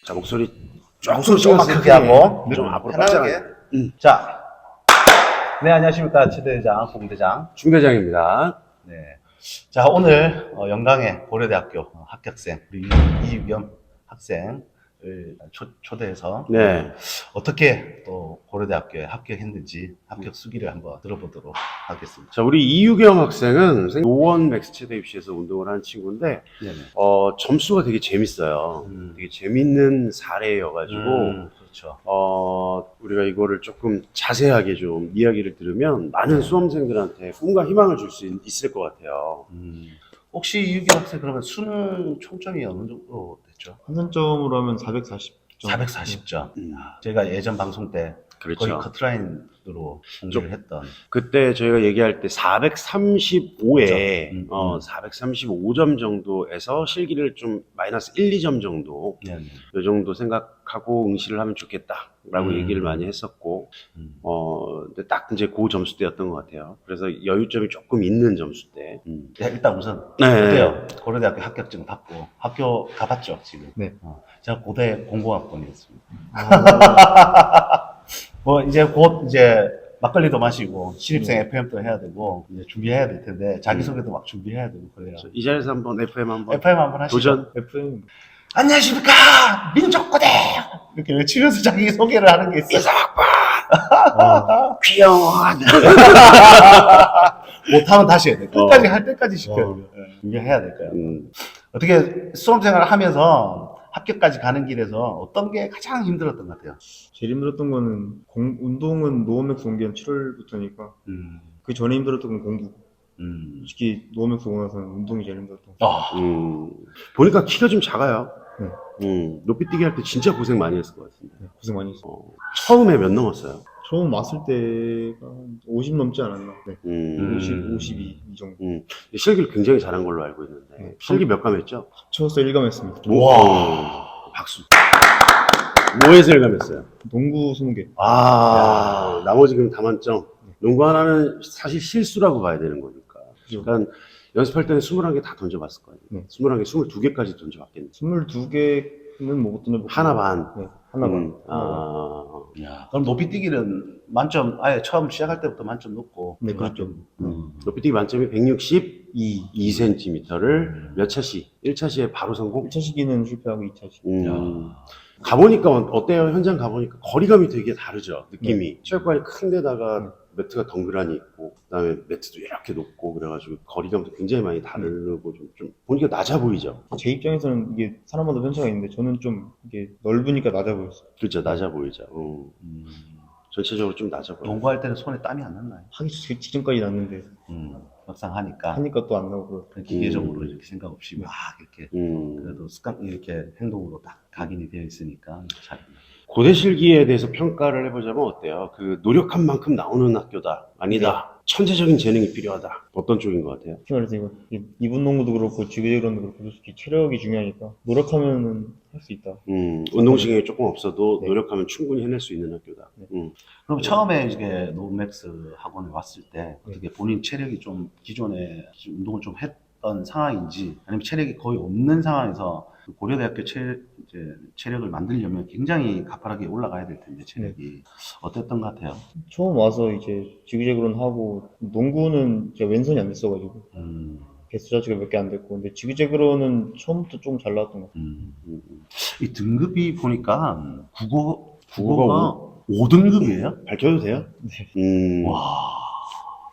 자, 목소리 조금만 크게 하고 좀 앞으로 편하게. 자, 네, 안녕하십니까. 최대장, 공대장. 중대장입니다. 네. 자, 오늘 영광의 고려대학교 합격생 우리 이유겸 학생을 초대해서 네. 어떻게 또 고려대학교에 합격했는지 합격 수기를 한번 들어보도록 하겠습니다. 자, 우리 이유겸 학생은 노원 맥스체대 입시에서 운동을 하는 친구인데, 네네. 점수가 되게 재밌어요. 되게 재밌는 사례여가지고, 그렇죠. 우리가 이거를 조금 자세하게 좀 이야기를 들으면 많은 수험생들한테 꿈과 희망을 줄 수 있을 것 같아요. 혹시 이유겸 학생 그러면 수능 총점이 어느 정도 됐죠? 환산점으로 하면 440점. 440점. 제가 예전 방송 때 그렇죠. 거의 커트라인으로 공개를 했던. 그때 저희가 얘기할 때 435에, 그렇죠. 435점 정도에서 실기를 좀 마이너스 1, 2점 정도, 네. 이 정도 생각하고 응시를 하면 좋겠다라고 얘기를 많이 했었고, 근데 딱 이제 그 점수대였던 것 같아요. 그래서 여유점이 조금 있는 점수대. 야, 일단 우선 네. 어때요? 고려대학교 합격증 받고 학교 가봤죠 지금? 네. 제가 고대 공공학번이었습니다. 뭐 이제 곧 이제 막걸리도 마시고 신입생 FM도 해야 되고 이제 준비해야 될 텐데 자기소개도 막 준비해야 되고 그래요. 이 자리에서 한번 FM 한번 FM 한번 하시죠. 도전. FM 안녕하십니까 민족고대 이렇게 외치면서 자기 소개를 하는 게 있어요. 귀여운. 못하면 다시 해야 돼. 끝까지 할 때까지 시켜야 돼요. 준비해야 될 거예요. 어떻게 수험생활을 하면서 합격까지 가는 길에서 어떤 게 가장 힘들었던 것 같아요? 제일 힘들었던 거는 운동은 노원맥스 공개한 7월부터니까 그 전에 힘들었던 건 공부. 솔직히 노원맥스 오고 나서는 운동이 제일 힘들었던 거. 보니까 키가 좀 작아요. 네. 높이뛰기 할 때 진짜 고생 많이 했을 것 같은데. 네, 고생 많이 했어요. 처음에 몇 넘었어요? 처음 왔을 때가 한 50 넘지 않았나? 네. 52 이 정도. 실기를 굉장히 잘한 걸로 알고 있는데. 네. 실기 몇 감했죠? 합쳐서 1감했습니다. 와, 박수. 뭐에서 1감했어요? 농구 20개. 나머지 그럼 다 만점. 농구 하나는 사실 실수라고 봐야 되는 거니까. 그죠. 그러니까 연습할 때는 21개 다 던져봤을 거예요. 네. 21개, 22개까지 던져봤겠네. 22개는 못 던져봤고. 하나 반. 네, 하나 반. 야, 그럼 높이뛰기는 만점 아예 처음 시작할 때부터 만점 높고. 네, 그렇죠. 높이뛰기 만점이 162cm를 몇 차시? 1차시에 바로 성공? 1차 시기는 실패하고 2차 시기. 가보니까 어때요? 현장 가보니까 거리감이 되게 다르죠, 느낌이. 체육관이 큰 데다가 매트가 덩그라니 있고, 그 다음에 매트도 이렇게 높고, 그래가지고 거리감도 굉장히 많이 다르고, 좀 보니까 낮아 보이죠? 제 입장에서는 이게 사람마다 편차가 있는데 저는 좀 이게 넓으니까 낮아 보였어요. 그렇죠, 낮아 보이죠. 전체적으로 좀 낮아 보여요. 농구할 때는 손에 땀이 안 났나요? 하기 직전까지 났는데 막상 하니까. 하니까 또 안 나오고. 기계적으로 이렇게 생각 없이 막 이렇게 그래도 습관 이렇게 행동으로 딱 각인이 되어 있으니까 잘. 고대 실기에 대해서 평가를 해보자면 어때요? 그 노력한 만큼 나오는 학교다, 아니다. 천재적인 재능이 필요하다. 어떤 쪽인 것 같아요? 그래서 이거 이분 농구도 그렇고 지구대로도 그렇고 솔직히 체력이 중요하니까 노력하면은 할 수 있다. 운동신경이 조금 없어도 네. 노력하면 충분히 해낼 수 있는 학교다. 그럼 처음에 이게 노맥스 학원에 왔을 때 어떻게 본인 체력이 좀 기존에 운동을 좀 했던 상황인지 아니면 체력이 거의 없는 상황에서 고려대학교 체력을 만들려면 굉장히 가파르게 올라가야 될 텐데 체력이 어땠던 것 같아요? 처음 와서 이제 지그재그로는 하고 농구는 제가 왼손이 안 됐어가지고 개수 자체가 몇 개 안 됐고 근데 지그재그로는 처음부터 좀 잘 나왔던 것 같아요. 이 등급이 보니까 국어가 5등급이에요? 밝혀도 돼요? 네. 와.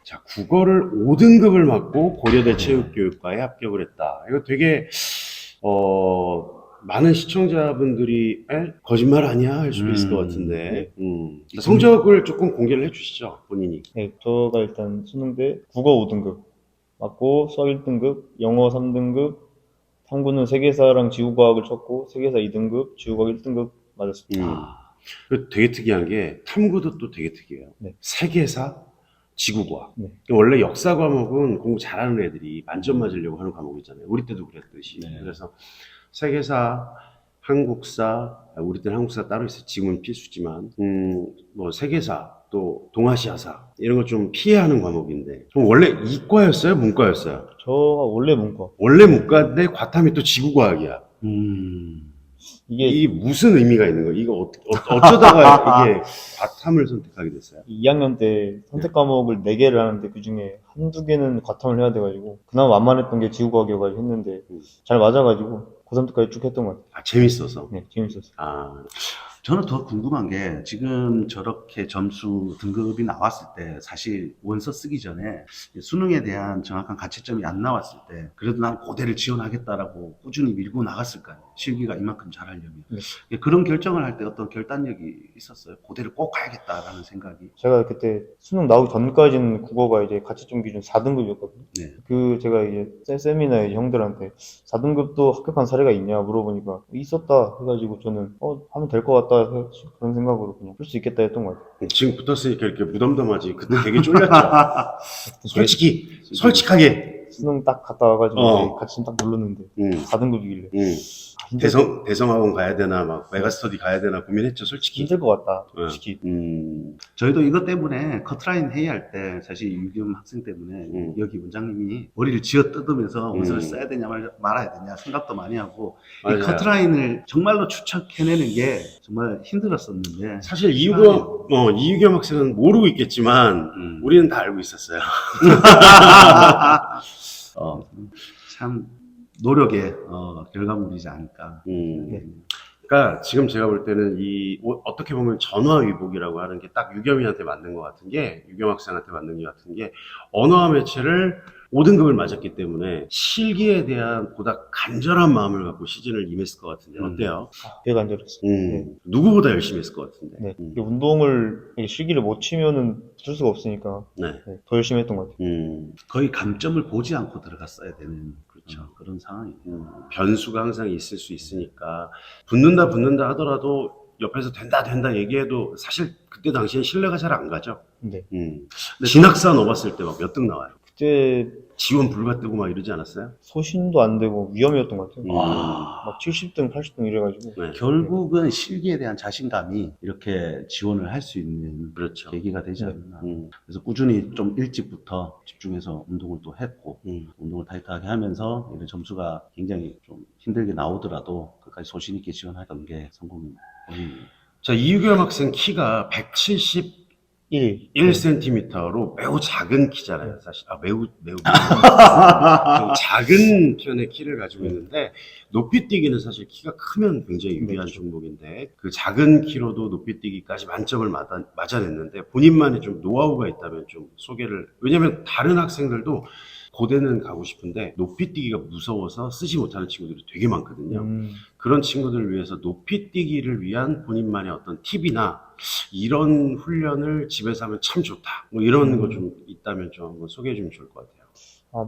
자, 국어를 5등급을 맞고 고려대 체육교육과에 합격을 했다. 이거 되게 많은 시청자분들이 거짓말 아니야 할 수도 있을 것 같은데 성적을 조금 공개를 해주시죠, 본인이. 네, 저가 일단 수능 때 국어 5등급 맞고 수학 1등급, 영어 3등급, 탐구는 세계사랑 지구과학을 쳤고 세계사 2등급, 지구과학 1등급 맞았습니다. 되게 특이한 게 탐구도 또 되게 특이해요. 네. 세계사, 지구과학. 네. 원래 역사 과목은 공부 잘하는 애들이 만점 맞으려고 하는 과목이잖아요. 우리 때도 그랬듯이. 네. 그래서 세계사, 한국사, 우리 때는 한국사 따로 있어요. 지금은 필수지만, 뭐 세계사, 또 동아시아사 이런 거 좀 피해야 하는 과목인데, 그럼 원래 이과였어요? 문과였어요? 저가 원래 문과. 원래 문과인데 과탐이 또 지구과학이야. 이게 무슨 의미가 있는 거예요? 이거 어쩌다가 이게 과탐을 선택하게 됐어요? 2학년 때 선택 과목을 4개를 하는데 그 중에 한두 개는 과탐을 해야 돼가지고 그나마 만만했던 게 지구과학이어가지고 했는데 잘 맞아가지고 고3 때까지 쭉 했던 것 같아요. 아, 재밌어서. 네, 재밌었어요. 아, 저는 더 궁금한 게 지금 저렇게 점수 등급이 나왔을 때 사실 원서 쓰기 전에 수능에 대한 정확한 가채점이 안 나왔을 때 그래도 난 고대를 지원하겠다라고 꾸준히 밀고 나갔을 거 아니에요. 실기가 이만큼 잘하려면. 네. 그런 결정을 할 때 어떤 결단력이 있었어요? 고대를 꼭 가야겠다라는 생각이. 제가 그때 수능 나오기 전까지는 국어가 이제 가채점 기준 4등급이었거든요. 네. 그 제가 이제 세미나 이제 형들한테 4등급도 합격한 사례가 있냐 물어보니까 있었다 해가지고 저는 하면 될 것 같다 그런 생각으로 그냥 할 수 있겠다 했던 것 같아요. 지금 붙었으니까 이렇게 무덤덤하지. 그때 되게 쫄렸죠. 솔직하게. 수능 딱 갔다 와가지고 어. 이제 가채점 딱 눌렀는데 음, 4등급이길래 음. 대성학원 가야 되나, 막, 메가스터디 가야 되나 고민했죠, 솔직히. 힘들 것 같다 네. 솔직히. 저희도 이것 때문에 커트라인 회의할 때 사실 유기ум 학생 때문에 여기 원장님이 머리를 쥐어 뜯으면서 원서를 써야 되냐 말아야 되냐 생각도 많이 하고 이 맞아요. 커트라인을 정말로 추적해내는 게 정말 힘들었었는데 사실 이유겸 학생은 모르고 있겠지만, 우리는 다 알고 있었어요. 참 노력의 결과물이지 않을까. 그러니까 지금 제가 볼 때는 어떻게 보면 전화위복이라고 하는 게 딱 유겸이한테 맞는 것 같은 게, 유겸 학생한테 맞는 것 같은 게, 언어와 매체를 5등급을 맞았기 때문에 실기에 대한 보다 간절한 마음을 갖고 시즌을 임했을 것 같은데 어때요? 되게 간절했어요. 네. 누구보다 열심히 했을 것 같은데. 네. 이게 운동을 이게 실기를 못 치면은 붙을 수가 없으니까 네. 네, 더 열심히 했던 것 같아요. 거의 감점을 보지 않고 들어갔어야 되는 그런 상황이에요. 변수가 항상 있을 수 있으니까 붙는다 하더라도 옆에서 된다 얘기해도 사실 그때 당시엔 신뢰가 잘 안 가죠. 네. 진학사 넣어봤을 때 막 몇 등 나와요. 그때 지원 불가 뜨고 막 이러지 않았어요? 소신도 안 되고 위험이었던 것 같아요. 와. 막 70등, 80등 이래가지고 네. 결국은 실기에 대한 자신감이 이렇게 지원을 할 수 있는 그렇죠. 계기가 되지 않나. 음. 그래서 꾸준히 좀 일찍부터 집중해서 운동을 또 했고, 운동을 타이트하게 하면서 이런 점수가 굉장히 좀 힘들게 나오더라도 끝까지 소신 있게 지원하던 게 성공입니다. 자, 이유겸 학생 키가 171cm로 매우 작은 키잖아요, 사실. 매우 좀 작은 편의 키를 가지고 있는데, 높이뛰기는 사실 키가 크면 굉장히 유리한 종목인데, 그 작은 키로도 높이뛰기까지 만점을 맞아냈는데, 본인만의 좀 노하우가 있다면 좀 소개를, 왜냐면 다른 학생들도 고대는 가고 싶은데 높이뛰기가 무서워서 쓰지 못하는 친구들이 되게 많거든요. 그런 친구들을 위해서 높이뛰기를 위한 본인만의 어떤 팁이나 이런 훈련을 집에서 하면 참 좋다, 뭐 이런 거 좀 있다면 좀 한번 소개해 주면 좋을 것 같아요.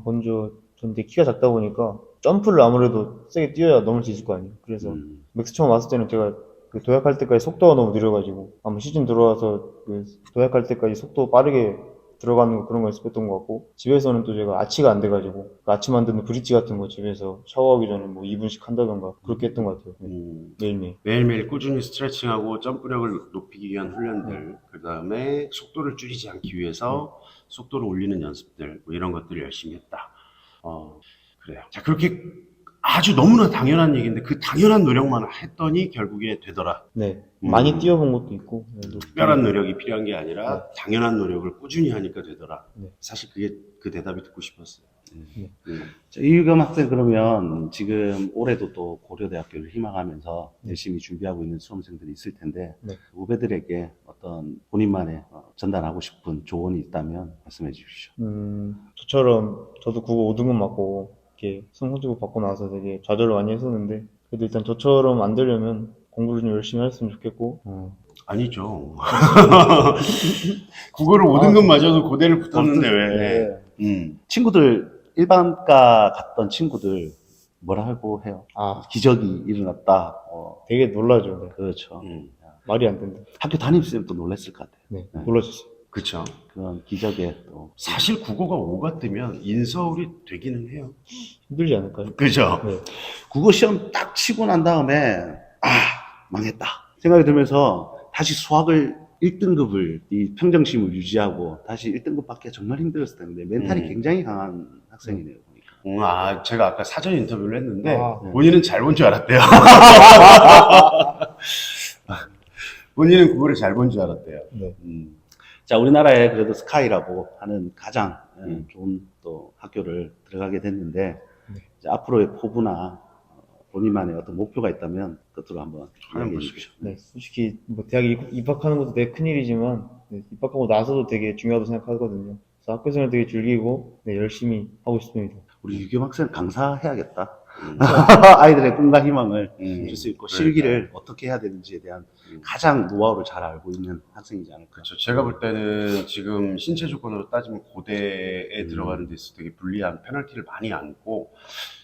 먼저 전 내 키가 작다 보니까 점프를 아무래도 세게 뛰어야 넘을 수 있을 거 아니에요. 그래서 맥스 처음 왔을 때는 제가 그 도약할 때까지 속도가 너무 느려가지고 아마 시즌 들어와서 그 도약할 때까지 속도 빠르게 들어가는 거 그런 거 연습했던 것 같고, 집에서는 또 제가 아치가 안 돼가지고 그 아치 만드는 브릿지 같은 거 집에서 샤워하기 전에 뭐 2분씩 한다던가 그렇게 했던 것 같아요. 매일매일. 매일매일 꾸준히 스트레칭하고 점프력을 높이기 위한 훈련들, 그 다음에 속도를 줄이지 않기 위해서 속도를 올리는 연습들, 뭐 이런 것들을 열심히 했다. 그래요. 자, 그렇게 아주 너무나 당연한 얘기인데 그 당연한 노력만 했더니 결국에 되더라. 네. 많이 뛰어본 것도 있고. 특별한 노력이 필요한 게 아니라 당연한 노력을 꾸준히 하니까 되더라. 네. 사실 그 대답이 듣고 싶었어요. 자, 이유겸 학생 그러면 지금 올해도 또 고려대학교를 희망하면서 열심히 준비하고 있는 수험생들이 있을 텐데 후배들에게 어떤 본인만의 전달하고 싶은 조언이 있다면 말씀해 주십시오. 저처럼 저도 국어 5등급 맞고 이렇게 성적을 받고 나서 되게 좌절을 많이 했었는데, 그래도 일단 저처럼 안 되려면 공부를 좀 열심히 했으면 좋겠고. 아니죠. 국어를 5등급 맞아도 고대를 붙었는데 왜? 네. 친구들 일반과 갔던 친구들 뭐라고 해요? 기적이 일어났다. 되게 놀라죠. 네. 그렇죠. 말이 안 된다. 학교 담임쌤도 놀랐을 것 같아요. 네. 놀라셨어요. 그쵸. 그런 기적에 또 사실 국어가 5가 뜨면 인서울이 되기는 해요. 힘들지 않을까요? 그죠? 네. 국어 시험 딱 치고 난 다음에 망했다 생각이 들면서 다시 수학을 1등급을 이 평정심을 유지하고 다시 1등급 받기가 정말 힘들었을 텐데 멘탈이 굉장히 강한 학생이네요 보니까. 제가 아까 사전 인터뷰를 했는데 아, 네. 본인은 잘 본 줄 알았대요. 본인은 그거를 잘 본 줄 알았대요. 네. 자, 우리나라에 그래도 스카이라고 하는 가장 좋은 또 학교를 들어가게 됐는데 네. 이제 앞으로의 포부나 본인만의 어떤 목표가 있다면 그것들로 한번 한번 이야기해 보십시오. 주십시오. 네, 솔직히 뭐 대학에 입학하는 것도 되게 큰일이지만 네, 입학하고 나서도 되게 중요하다고 생각하거든요. 그래서 학교 생활 되게 즐기고 네, 열심히 하고 싶습니다. 우리 유겸 학생 강사해야겠다. 아이들의 꿈과 희망을 줄 수 있고 실기를 어떻게 해야 되는지에 대한 가장 노하우를 잘 알고 있는 학생이지 않을까. 그렇죠. 제가 볼 때는 지금 신체 조건으로 따지면 고대에 들어가는 데 있어서 되게 불리한 페널티를 많이 안고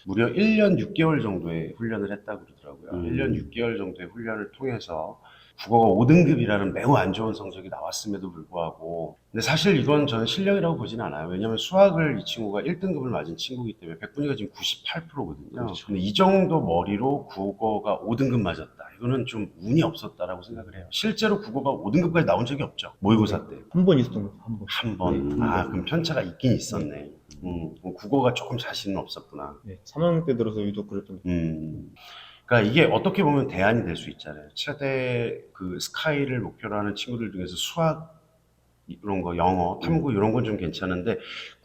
무려 1년 6개월 정도의 훈련을 했다고 그러더라고요. 1년 6개월 정도의 훈련을 통해서 국어가 5등급이라는 매우 안 좋은 성적이 나왔음에도 불구하고 근데 사실 이건 저는 실력이라고 보진 않아요. 왜냐하면 수학을 이 친구가 1등급을 맞은 친구이기 때문에 백분위가 지금 98%거든요. 그렇죠. 근데 이 정도 머리로 국어가 5등급 맞았다. 이거는 좀 운이 없었다라고 생각을 해요. 실제로 국어가 5등급까지 나온 적이 없죠. 모의고사 때. 한 번 있었던 거예요, 한 번. 한 번. 그럼 편차가 있긴 있었네. 그럼 국어가 조금 자신은 없었구나. 네, 3학년 때 들어서 유독 그랬던 거예요. 그러니까 이게 어떻게 보면 대안이 될 수 있잖아요. 최대 그 스카이를 목표로 하는 친구들 중에서 수학 이런 거, 영어, 탐구 이런 건 좀 괜찮은데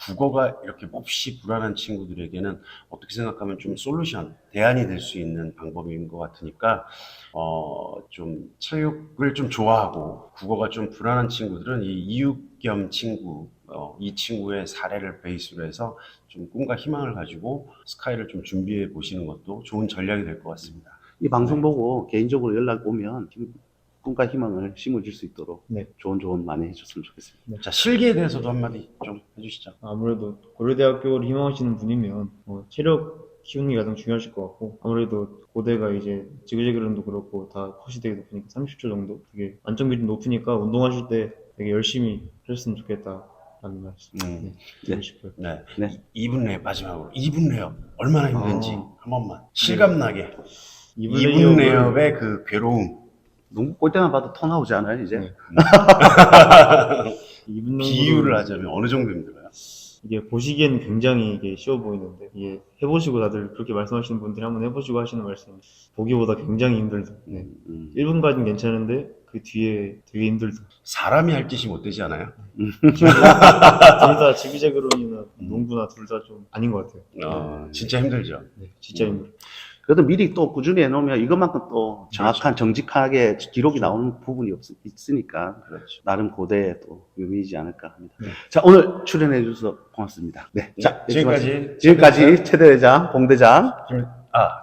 국어가 이렇게 몹시 불안한 친구들에게는 어떻게 생각하면 좀 솔루션, 대안이 될 수 있는 방법인 것 같으니까 좀 체육을 좀 좋아하고 국어가 좀 불안한 친구들은 이 이육겸 친구, 이 친구의 사례를 베이스로 해서 좀 꿈과 희망을 가지고 스카이를 좀 준비해 보시는 것도 좋은 전략이 될 것 같습니다. 이 방송 보고 개인적으로 연락 오면 꿈과 희망을 심어줄 수 있도록 네. 좋은 조언 많이 해줬으면 좋겠습니다. 자, 실기에 대해서도 한마디 좀 해주시죠. 아무래도 고려대학교를 희망하시는 분이면 체력 키우는 게 가장 중요하실 것 같고 아무래도 고대가 이제 지그재그름도 그렇고 다 컷이 되게 높으니까 30초 정도 되게 안정비도 높으니까 운동하실 때 되게 열심히 하셨으면 좋겠다라는 말씀 드리고 싶어요. 네. 네. 2분 레 마지막으로 2분 레업 얼마나 힘든지 아. 한 번만 실감나게 2분 2분 레업의 그 괴로움 농구 골 때만 봐도 터 나오지 않아요, 이제? 네. 2분 비유를 하자면 어느 정도 힘들어요? 이게 보시기엔 굉장히 이게 쉬워 보이는데 이게 해보시고 다들 그렇게 말씀하시는 분들이 한번 해보시고 하시는 말씀 보기보다 굉장히 힘들다. 네. 1분까지는 괜찮은데 그 뒤에 되게 힘들다. 사람이 할 짓이 못 되지 않아요? 둘 다 지그재그론이나 농구나 둘 다 좀 아닌 것 같아요. 진짜 힘들죠. 네, 진짜 힘들어. 그래도 미리 또 꾸준히 해놓으면 이것만큼 또 정확한 정직하게 기록이 나오는 부분이 있으니까 그렇죠. 나름 고대의 또 묘미이지 않을까 합니다. 네. 자, 오늘 출연해 주셔서 고맙습니다. 네. 자, 지금까지 최대회장, 봉대장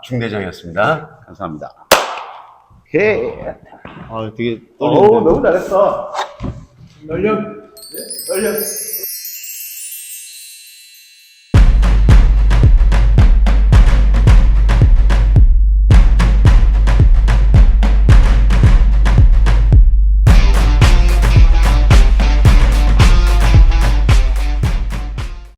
중대장이었습니다. 감사합니다. 오케이. 아 되게 오, 떨리는데. 너무 잘했어. 열려.